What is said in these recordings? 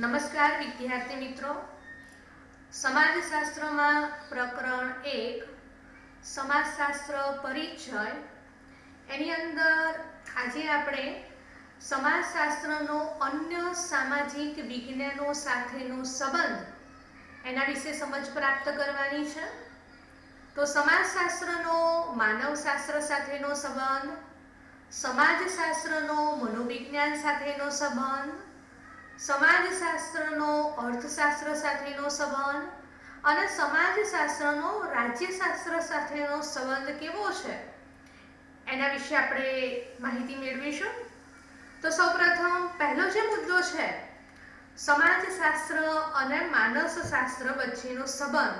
નમસ્કાર વિદ્યાર્થી મિત્રો, સમાજશાસ્ત્રમાં પ્રકરણ 1 સમાજશાસ્ત્ર પરિચય એની અંદર આજે આપણે સમાજશાસ્ત્રનો અન્ય સામાજિક વિજ્ઞાનો સાથેનો સંબંધ એના વિશે સમજ પ્રાપ્ત કરવાની છે। તો સમાજશાસ્ત્રનો માનવશાસ્ત્ર સાથેનો સંબંધ, સમાજશાસ્ત્રનો મનોવિજ્ઞાન સાથેનો સંબંધ, સમાજશાસ્ત્રનો અર્થશાસ્ત્ર સાથેનો સંબંધ અને સમાજશાસ્ત્રનો રાજ્યશાસ્ત્ર સાથેનો સંબંધ કેવો છે એના વિશે આપણે માહિતી મેળવીશું। તો સૌપ્રથમ પહેલો જે મુદ્દો છે સમાજશાસ્ત્ર અને માનસશાસ્ત્ર વચ્ચેનો સંબંધ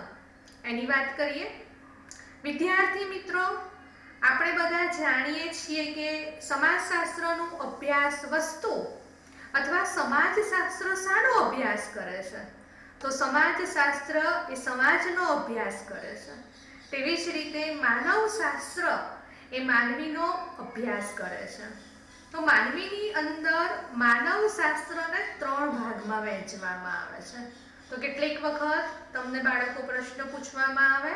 એની વાત કરીએ। વિદ્યાર્થી મિત્રો, આપણે બધા જાણીએ છીએ કે સમાજશાસ્ત્રનો અભ્યાસ વસ્તુ અથવા સમાજશાસ્ત્ર શાનો અભ્યાસ કરે છે? તો સમાજશાસ્ત્ર એ સમાજનો અભ્યાસ કરે છે। તેવી જ રીતે માનવશાસ્ત્ર એ માનવીનો અભ્યાસ કરે છે। તો માનવીની અંદર માનવશાસ્ત્રને 3 ભાગમાં વહેંચવામાં આવે છે। તો કેટલીક વખત તમને બાળકો પ્રશ્ન પૂછવામાં આવે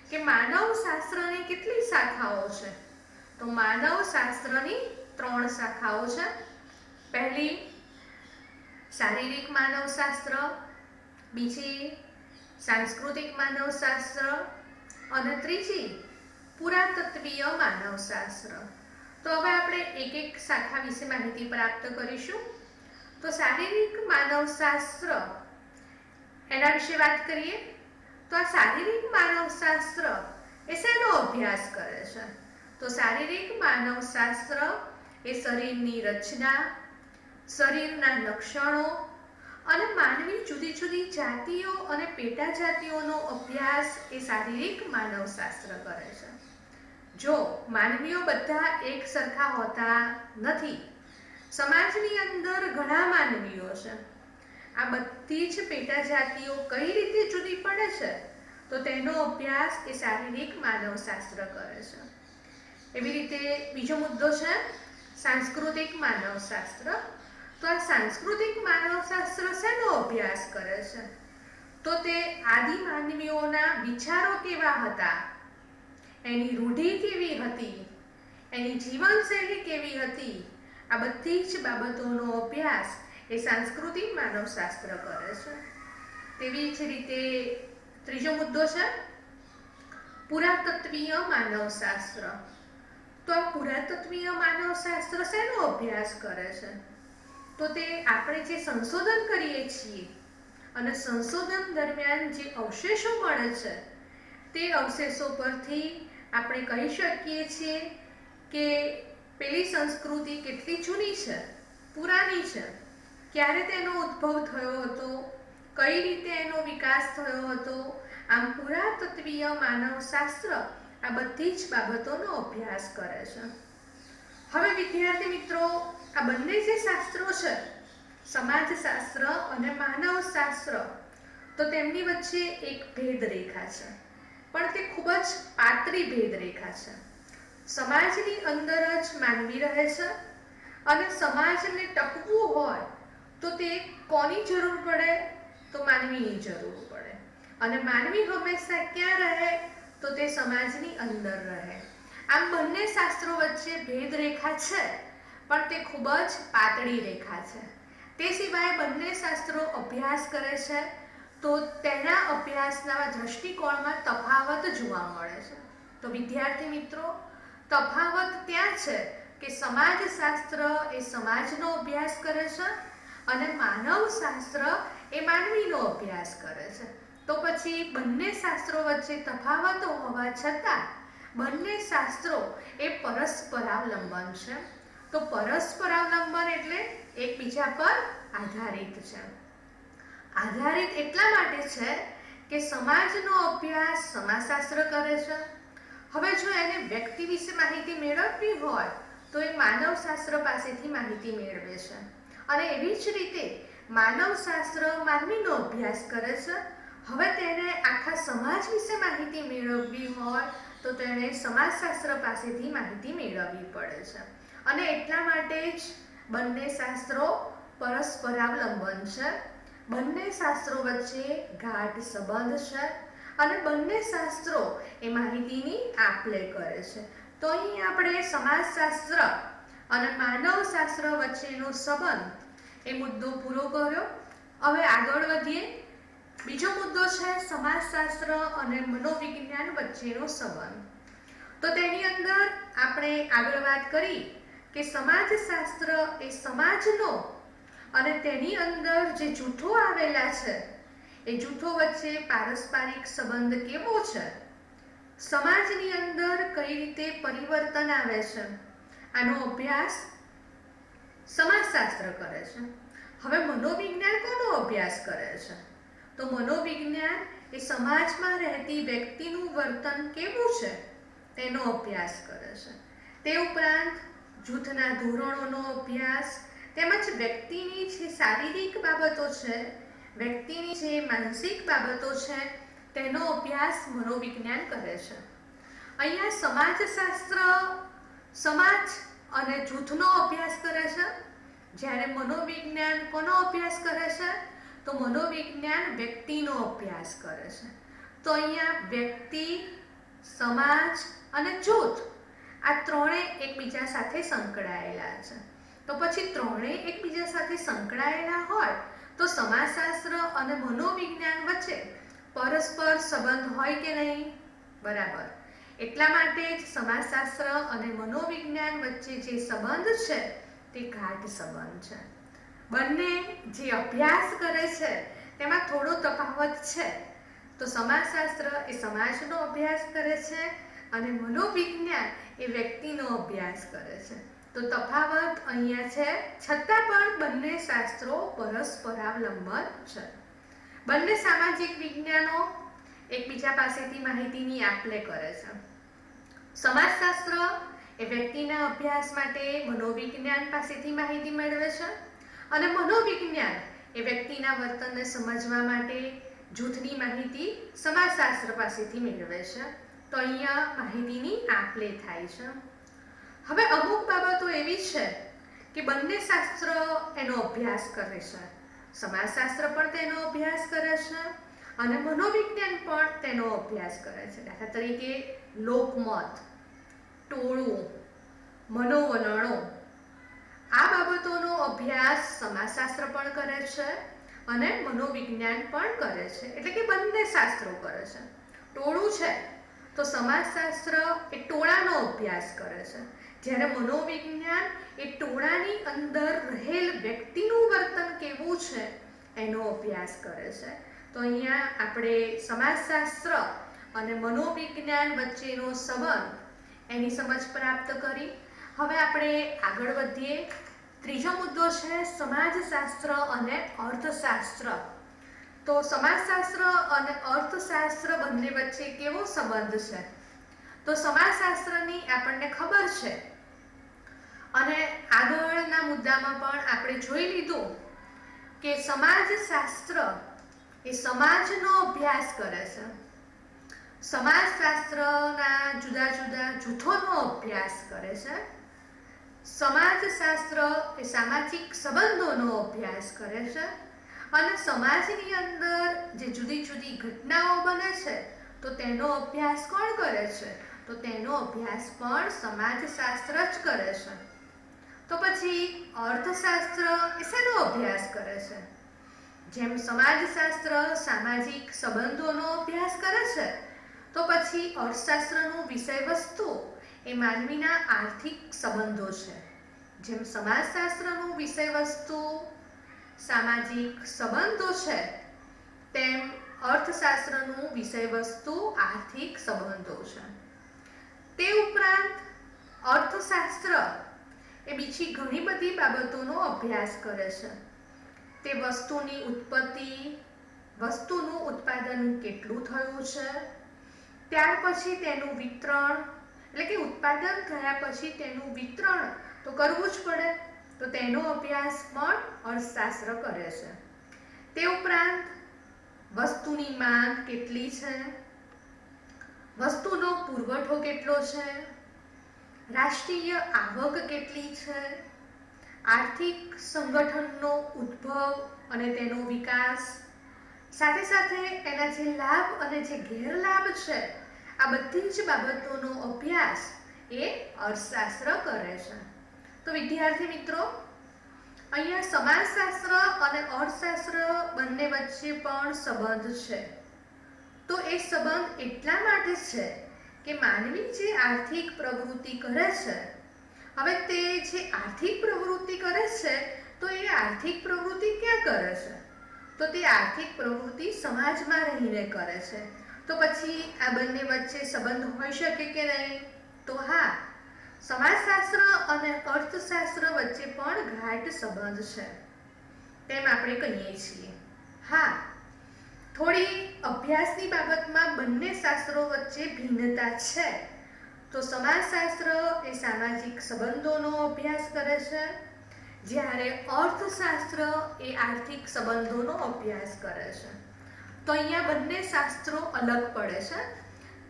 કે માનવશાસ્ત્રની કેટલી શાખાઓ છે? તો માનવશાસ્ત્રની 3 શાખાઓ છે। પહેલી શારીરિક માનવશાસ્ત્ર, બીજી સાંસ્કૃતિક માનવશાસ્ત્ર અને ત્રીજી પુરાતત્વીય માનવશાસ્ત્ર। તો હવે આપણે એક એક શાખા વિશે માહિતી પ્રાપ્ત કરીશું। તો શારીરિક માનવશાસ્ત્ર એના વિશે વાત કરીએ તો આ શારીરિક માનવશાસ્ત્ર એ શેનો અભ્યાસ કરે છે? તો શારીરિક માનવશાસ્ત્ર એ શરીરની રચના, શરીરના લક્ષણો અને માનવી જુદી જુદી જાતિઓ અને પેટા જાતિઓનો અભ્યાસ એ શારીરિક માનવશાસ્ત્ર કરે છે। જો માનવીઓ બધા એક સરખા હોતા નથી, સમાજની અંદર ઘણા માનવીઓ છે, આ બધી જ પેટા જાતિઓ કઈ રીતે જુદી પડે છે તો તેનો અભ્યાસ એ શારીરિક માનવશાસ્ત્ર કરે છે। એવી રીતે બીજો મુદ્દો છે સાંસ્કૃતિક માનવશાસ્ત્ર। તો આ સાંસ્કૃતિક માનવશાસ્ત્ર શેનો અભ્યાસ કરે છે? તો તે આદિ માનવીઓના વિચારો કેવા હતા, એની રૂઢિ કેવી હતી, એની જીવનશૈલી કેવી હતી, આ બધી જ બાબતોનો અભ્યાસ એ સાંસ્કૃતિક માનવશાસ્ત્ર કરે છે। તેવી જ રીતે ત્રીજો મુદ્દો છે પુરાતત્વીય માનવશાસ્ત્ર। તો આ પુરાતત્વીય માનવશાસ્ત્ર શેનો અભ્યાસ કરે છે? તો તે આપણે જે સંશોધન કરીએ છીએ અને સંશોધન દરમિયાન જે અવશેષો મળે છે તે અવશેષો પરથી આપણે કહી શકીએ છીએ કે પેલી સંસ્કૃતિ કેટલી જૂની છે, પુરાની છે, ક્યારે તેનો ઉદ્ભવ થયો હતો, કઈ રીતે એનો વિકાસ થયો હતો। આમ પુરાતત્વીય માનવશાસ્ત્ર આ બધી જ બાબતોનો અભ્યાસ કરે છે। હવે વિદ્યાર્થી મિત્રો, આ બંને જે શાસ્ત્રો છે સમાજશાસ્ત્ર અને માનવશાસ્ત્ર, તો તેમની વચ્ચે એક ભેદરેખા છે, પણ તે ખૂબ જ પાતળી ભેદરેખા છે। સમાજની અંદર જ માનવી રહે છે અને સમાજને ટકવું હોય તો તે કોની જરૂર પડે? તો માનવીની જરૂર પડે। અને માનવી હંમેશા ક્યાં રહે? તો તે સમાજની અંદર રહે। આમ બંને શાસ્ત્રો વચ્ચે ભેદરેખા છે, પણ તે ખૂબ જ પાતળી રેખા છે। તે સિવાય બંને શાસ્ત્રો અભ્યાસ કરે છે તો તેના અભ્યાસના દ્રષ્ટિકોણમાં તફાવત જોવા મળે છે। તો વિદ્યાર્થી મિત્રો, તફાવત ત્યાં છે કે સમાજશાસ્ત્ર એ સમાજનો અભ્યાસ કરે છે અને માનવશાસ્ત્ર એ માનવીનો અભ્યાસ કરે છે। તો પછી બંને શાસ્ત્રો વચ્ચે તફાવતો હોવા છતાં બંને શાસ્ત્રો એ પરસ્પરાવલંબન છે। તો પરસ્પરાવલંબન એટલે એકબીજા પર આધારિત છે। આધારિત એટલા માટે છે કે સમાજનો અભ્યાસ સમાજશાસ્ત્ર કરે છે। હવે જો એને વ્યક્તિ વિશે માહિતી મેળવવી હોય તો એ માનવશાસ્ત્ર પાસેથી માહિતી મેળવે છે, અને એવી જ રીતે માનવશાસ્ત્ર માનવીનો અભ્યાસ કરે છે। હવે તેને આખા સમાજ વિશે માહિતી મેળવવી હોય તો તેણે સમાજશાસ્ત્ર પાસેથી માહિતી મેળવવી પડે છે, અને એટલા માટે જ બંને શાસ્ત્રો પરસ્પરાવલંબન છે। બંને શાસ્ત્રો વચ્ચે ગાઢ સંબંધ છે અને બંને શાસ્ત્રો એ માહિતીની આપ-લે કરે છે. તો અહીં આપણે સમાજશાસ્ત્ર અને માનવશાસ્ત્ર વચ્ચેનો સંબંધ એ મુદ્દો પૂરો કર્યો. હવે આગળ વધીએ. બીજો મુદ્દો છે સમાજશાસ્ત્ર અને મનોવિજ્ઞાન વચ્ચેનો સંબંધ. તો તેની અંદર આપણે આગળ વાત કરી કે સમાજશાસ્ત્ર એ સમાજનો અને તેની અંદર જે જૂથો આવેલા છે એ જૂથો વચ્ચે પારસ્પરિક સંબંધ કેવો છે, સમાજની અંદર કઈ રીતે પરિવર્તન આવે છે, આનો અભ્યાસ સમાજશાસ્ત્ર કરે છે. હવે મનોવિજ્ઞાન કોનો અભ્યાસ કરે છે? તો મનોવિજ્ઞાન એ સમાજમાં રહેતી વ્યક્તિનું વર્તન કેવું છે તેનો અભ્યાસ કરે છે. તે ઉપરાંત જૂથના ધોરણોનો અભ્યાસ તેમજ વ્યક્તિની જે શારીરિક બાબતો છે, વ્યક્તિની જે માનસિક બાબતો છે તેનો અભ્યાસ મનોવિજ્ઞાન કરે છે. અહીંયા સમાજશાસ્ત્ર સમાજ અને જૂથનો અભ્યાસ કરે છે, જ્યારે મનોવિજ્ઞાન કોનો અભ્યાસ કરે છે? તો મનોવિજ્ઞાન વ્યક્તિનો અભ્યાસ કરે છે. તો અહીંયા વ્યક્તિ, સમાજ અને જૂથ આ ત્રણેય એકબીજા સાથે સંકળાયેલા છે. તો પછી ત્રણેય એકબીજા સાથે સંકળાયેલા હોય તો સમાજશાસ્ત્ર અને મનોવિજ્ઞાન વચ્ચે પરસ્પર સંબંધ હોય કે નહીં? બરાબર. એટલા માટે જ સમાજશાસ્ત્ર અને મનોવિજ્ઞાન વચ્ચે જે સંબંધ છે તે ગાઢ સંબંધ છે. બંને જે અભ્યાસ કરે છે તેમાં થોડો તફાવત છે. તો સમાજશાસ્ત્ર એ સમાજનો અભ્યાસ કરે છે અને મનોવિજ્ઞાન એ વ્યક્તિનો અભ્યાસ કરે છે. તો તફાવત અહીંયા છે, છતાં પણ બંને શાસ્ત્રો પરસ્પરાવલંબન છે. બંને સામાજિક વિજ્ઞાનો એકબીજા પાસેથી માહિતીની આપ-લે કરે છે. સમાજશાસ્ત્ર એ વ્યક્તિના અભ્યાસ માટે મનોવિજ્ઞાન પાસેથી માહિતી મેળવે છે અને મનોવિજ્ઞાન એ વ્યક્તિના વર્તનને સમજવા માટે જૂથની માહિતી સમાજશાસ્ત્ર પાસેથી મેળવે છે. તો અહીંયા માહિતીની આપ-લે થાય છે. હવે અમુક બાબતો એવી છે કે બંને શાસ્ત્ર એનો અભ્યાસ કરે છે. સમાજશાસ્ત્ર પણ તેનો અભ્યાસ કરે છે અને મનોવિજ્ઞાન પણ તેનો અભ્યાસ કરે છે. દાખલા તરીકે લોકમત, ટોળું, મનોવલણો, આ બાબતોનો અભ્યાસ સમાજશાસ્ત્ર પણ કરે છે અને મનોવિજ્ઞાન પણ કરે છે. એટલે કે બંને શાસ્ત્રો કરે છે. ટોળું છે તો સમાજશાસ્ત્ર એ ટોળાનો અભ્યાસ કરે છે, જ્યારે મનોવિજ્ઞાન એ ટોળાની અંદર રહેલ વ્યક્તિનું વર્તન કેવું છે એનો અભ્યાસ કરે છે. તો અહીંયા આપણે સમાજશાસ્ત્ર અને મનોવિજ્ઞાન વચ્ચેનો સંબંધ એની સમજ પ્રાપ્ત કરી. હવે આપણે આગળ વધીએ. ત્રીજો મુદ્દો છે સમાજશાસ્ત્ર અને અર્થશાસ્ત્ર. તો સમાજશાસ્ત્ર અને અર્થશાસ્ત્ર બંને વચ્ચે કેવો સંબંધ છે? તો સમાજશાસ્ત્રની આપણને ખબર છે અને આગળના મુદ્દામાં પણ આપણે જોઈ લીધું કે સમાજશાસ્ત્ર એ સમાજનો અભ્યાસ કરે છે. સમાજશાસ્ત્રના જુદા જુદા જૂથોનો અભ્યાસ કરે છે. સમાજશાસ્ત્ર એ સામાજિક સંબંધોનો અભ્યાસ કરે છે અને સમાજની અંદર જે જુદી જુદી ઘટનાઓ બને છે તો તેનો અભ્યાસ કોણ કરે છે? તો તેનો અભ્યાસ પણ સમાજશાસ્ત્ર જ કરે છે. તો પછી અર્થશાસ્ત્ર એ શેનો અભ્યાસ કરે છે? જેમ સમાજશાસ્ત્ર સામાજિક સંબંધોનો અભ્યાસ કરે છે તો પછી અર્થશાસ્ત્રનું વિષય વસ્તુ એ માનવીના આર્થિક સંબંધો છે. જેમ સમાજશાસ્ત્રનું વિષય વસ્તુ સામાજિક સંબંધો છે તેમ અર્થશાસ્ત્રનું વિષય વસ્તુ આર્થિક સંબંધો છે. તે ઉપરાંત અર્થશાસ્ત્ર એ બીજી ઘણી બધી બાબતોનો અભ્યાસ કરે છે. તે વસ્તુની ઉત્પત્તિ, વસ્તુનું ઉત્પાદન કેટલું થયું છે, ત્યાર પછી તેનું વિતરણ, એટલે કે ઉત્પાદન થયા પછી તેનું વિતરણ તો કરવું જ પડે, તો તેનો અભ્યાસ પણ અર્થશાસ્ત્ર કરે છે. તે ઉપરાંત વસ્તુની માંગ કેટલી છે, વસ્તુનો પુરવઠો કેટલો છે, રાષ્ટ્રીય આવક કેટલી છે, આર્થિક સંગઠનનો ઉદ્ભવ અને તેનો વિકાસ, સાથે સાથે એના જે લાભ અને જે ગેરલાભ છે, આ બધી જ બાબતોનો અભ્યાસ એ અર્થશાસ્ત્ર કરે છે. તો વિદ્યાર્થી મિત્રો, અહીંયા સમાજશાસ્ત્ર અને અર્થશાસ્ત્ર બંને વચ્ચે પણ સંબંધ છે. તો એ સંબંધ એટલા માટે છે કે માનવી જે આર્થિક પ્રવૃત્તિ કરે છે, હવે તે જે આર્થિક પ્રવૃત્તિ કરે છે, તો એ આર્થિક પ્રવૃત્તિ ક્યાં કરે છે? તો તે આર્થિક પ્રવૃત્તિ સમાજમાં રહીને કરે છે. તો પછી આ બંને વચ્ચે સંબંધ હોઈ શકે કે નહીં? તો હા, સમાજશાસ્ત્ર અને અર્થશાસ્ત્ર વચ્ચે પણ ગાઢ સંબંધ છે તેમ આપણે કહીએ છીએ. હા, થોડી અભ્યાસની બાબતમાં બંને શાસ્ત્રો વચ્ચે ભિન્નતા છે. તો સમાજશાસ્ત્ર એ સામાજિક સંબંધોનો અભ્યાસ કરે છે, જ્યારે અર્થશાસ્ત્ર એ આર્થિક સંબંધોનો અભ્યાસ કરે છે. તો અહીંયા બંને શાસ્ત્રો અલગ પડે છે,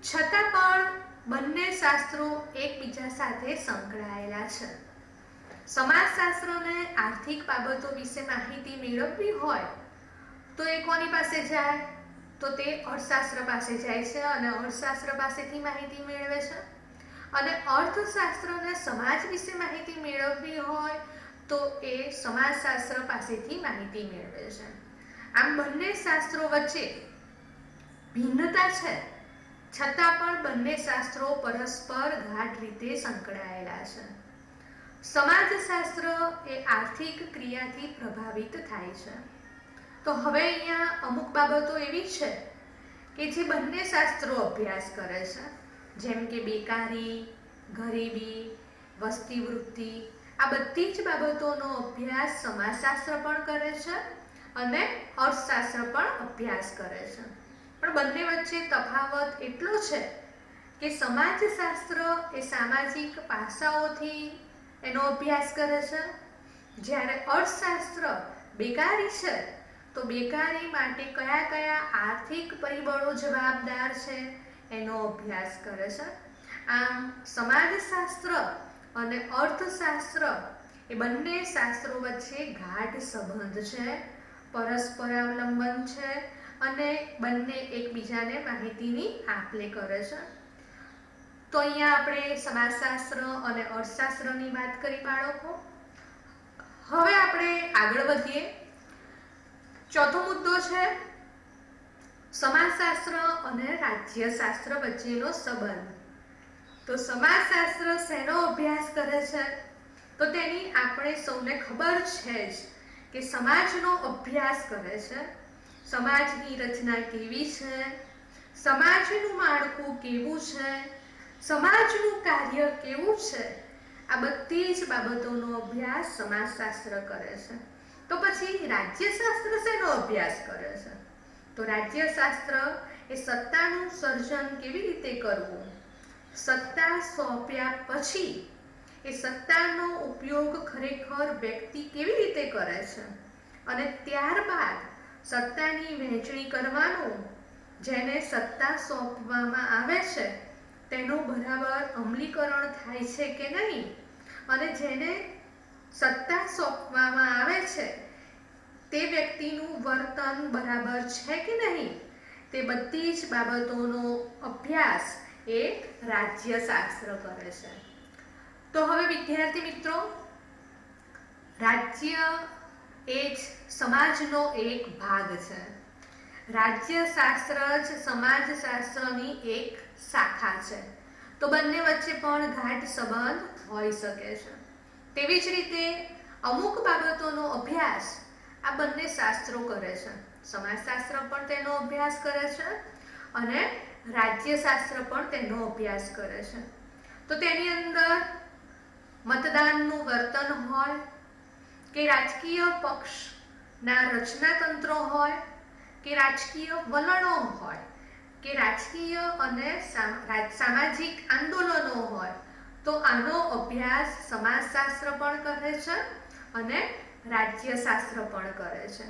છતાં પણ બંને શાસ્ત્રો એકબીજા સાથે સંકળાયેલા છે. સમાજશાસ્ત્રને આર્થિક બાબતો વિશે માહિતી મેળવવી હોય તો એ કોની પાસે જાય? તો તે અર્થશાસ્ત્ર પાસે જાય છે અને અર્થશાસ્ત્ર પાસેથી માહિતી મેળવે છે. અને અર્થશાસ્ત્રને સમાજ વિશે માહિતી મેળવવી હોય તો એ સમાજશાસ્ત્ર પાસેથી માહિતી મેળવે છે. આમ બંને શાસ્ત્રો વચ્ચે ભિન્નતા છે, છતાં પણ બંને શાસ્ત્રો પરસ્પર ગાઢ રીતે સંકળાયેલા છે. સમાજશાસ્ત્ર એ આર્થિક ક્રિયાથી પ્રભાવિત થાય છે. તો હવે અહીંયા અમુક બાબતો એવી છે કે જે બંને શાસ્ત્રો અભ્યાસ કરે છે, જેમ કે બેકારી, ગરીબી, વસ્તી વૃદ્ધિ, આ બધી જ બાબતોનો અભ્યાસ સમાજશાસ્ત્ર પણ કરે છે અને અર્થશાસ્ત્ર પણ અભ્યાસ કરે છે. પણ બંને વચ્ચે તફાવત એટલો છે કે સમાજશાસ્ત્ર એ સામાજિક પાસાઓથી એનો અભ્યાસ કરે છે, જ્યારે અર્થશાસ્ત્ર બેકારી છે તો બેકારી માટે કયા કયા આર્થિક પરિબળો જવાબદાર છે એનો અભ્યાસ કરે છે. આમ સમાજશાસ્ત્ર અને અર્થશાસ્ત્ર એ બંને શાસ્ત્રો વચ્ચે ગાઢ સંબંધ છે, પરસ્પર અવલંબન છે અને બંને એકબીજાને માહિતીની આપ-લે કરે છે. તો અહીંયા આપણે સમાજશાસ્ત્ર અને અર્થશાસ્ત્રની વાત કરી બાળકો. હવે આપણે આગળ વધીએ. ચોથો મુદ્દો છે સમાજશાસ્ત્ર અને રાજ્યશાસ્ત્ર વચ્ચેનો સંબંધ. તો સમાજશાસ્ત્ર શેનો અભ્યાસ કરે છે? તો તેની આપણે સૌને ખબર છે જ કે સમાજનો અભ્યાસ કરે છે. સમાજની રચના કેવી છે, સમાજનું માળખું કેવું છે, સમાજનું કાર્ય કેવું છે, આ બધી જ બાબતોનો અભ્યાસ સમાજશાસ્ત્ર કરે છે. તો પછી રાજ્યશાસ્ત્ર શેનો અભ્યાસ કરે છે? તો રાજ્યશાસ્ત્ર એ સત્તાનું સર્જન કેવી રીતે કરવું, સત્તા સોંપ્યા પછી એ સત્તાનો ઉપયોગ ખરેખર વ્યક્તિ કેવી રીતે કરે છે અને ત્યારબાદ સત્તાની વહેંચણી કરવાનું, જેને સત્તા સોંપવામાં આવે છે તેનું બરાબર અમલીકરણ થાય છે કે નહીં, અને જેને સત્તા સોંપવામાં આવે છે તે વ્યક્તિનું વર્તન બરાબર છે કે નહીં, તે બધી જ બાબતોનો અભ્યાસ એ રાજ્યશાસ્ત્ર કરે છે. તો હવે વિદ્યાર્થી મિત્રો, રાજ્ય એ જ સમાજનો એક ભાગ છે. રાજ્યશાસ્ત્ર જ સમાજશાસ્ત્રની એક શાખા છે. તો બંને વચ્ચે પણ ગાઢ સંબંધ હોઈ શકે છે. તેવી જ રીતે અમુક બાબતોનો અભ્યાસ આ બંને શાસ્ત્રો કરે છે. સમાજશાસ્ત્ર પણ તેનો અભ્યાસ કરે છે અને રાજ્યશાસ્ત્ર પણ તેનો અભ્યાસ કરે છે. તો તેની અંદર મતદાનનું વર્તન હોય કે રાજકીય પક્ષના રચનાતંત્રો હોય કે રાજકીય વલણો હોય કે રાજકીય અને સામાજિક આંદોલનો હોય, તો આનો અભ્યાસ સમાજશાસ્ત્ર પણ કરે છે અને રાજ્યશાસ્ત્ર પણ કરે છે.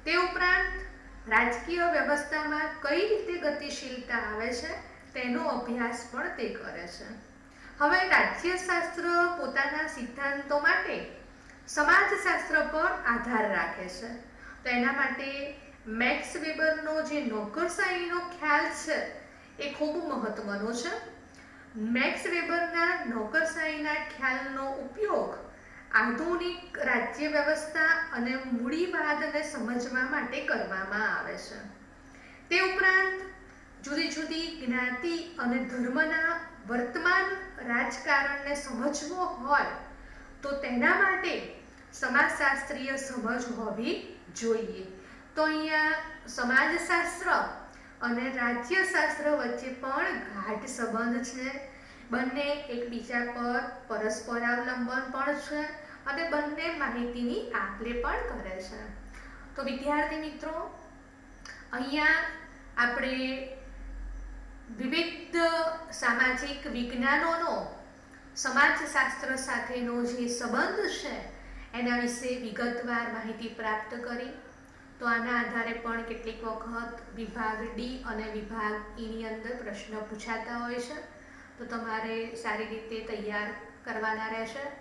તે ઉપરાંત રાજકીય વ્યવસ્થામાં કઈ રીતે ગતિશીલતા આવે છે તેનો અભ્યાસ પણ તે કરે છે. હવે રાજ્યશાસ્ત્ર પોતાના સિદ્ધાંતો માટે સમાજશાસ્ત્ર પર આધાર રાખે છે. તો એના માટે મેક્સ વેબરનો જે નોકરશાહીનો ખ્યાલ છે એ ખૂબ મહત્વનો છે. મેક્સ વેબરના નોકરશાહીના ખ્યાલનો ઉપયોગ આધુનિક રાજ્ય વ્યવસ્થા અને મૂડીવાદને સમજવા માટે કરવામાં આવે છે. તે ઉપરાંત જુદી જુદી જ્ઞાતિ અને ધર્મના વર્તમાન રાજકારણને સમજવો હોય તો તેના માટે સમાજશાસ્ત્રીય સમજ હોવી જોઈએ. તો અહીંયા સમાજશાસ્ત્ર અને રાજ્યશાસ્ત્ર વચ્ચે પણ ગાઢ સંબંધ છે. બંને એકબીજા પર પરસ્પર અવલંબન પણ છે અને બંને માહિતીની આપ-લે પણ કરે છે. તો વિદ્યાર્થી મિત્રો, અહીંયા આપણે વિવિધ સામાજિક વિજ્ઞાનોનો સમાજશાસ્ત્ર સાથેનો જે સંબંધ છે એના વિશે વિગતવાર માહિતી પ્રાપ્ત કરી. તો આના આધારે પણ કેટલીક વખત વિભાગ ડી અને વિભાગ ઈની અંદર પ્રશ્ન પૂછાતા હોય છે. તો તમારે સારી રીતે તૈયાર કરવાના રહેશે.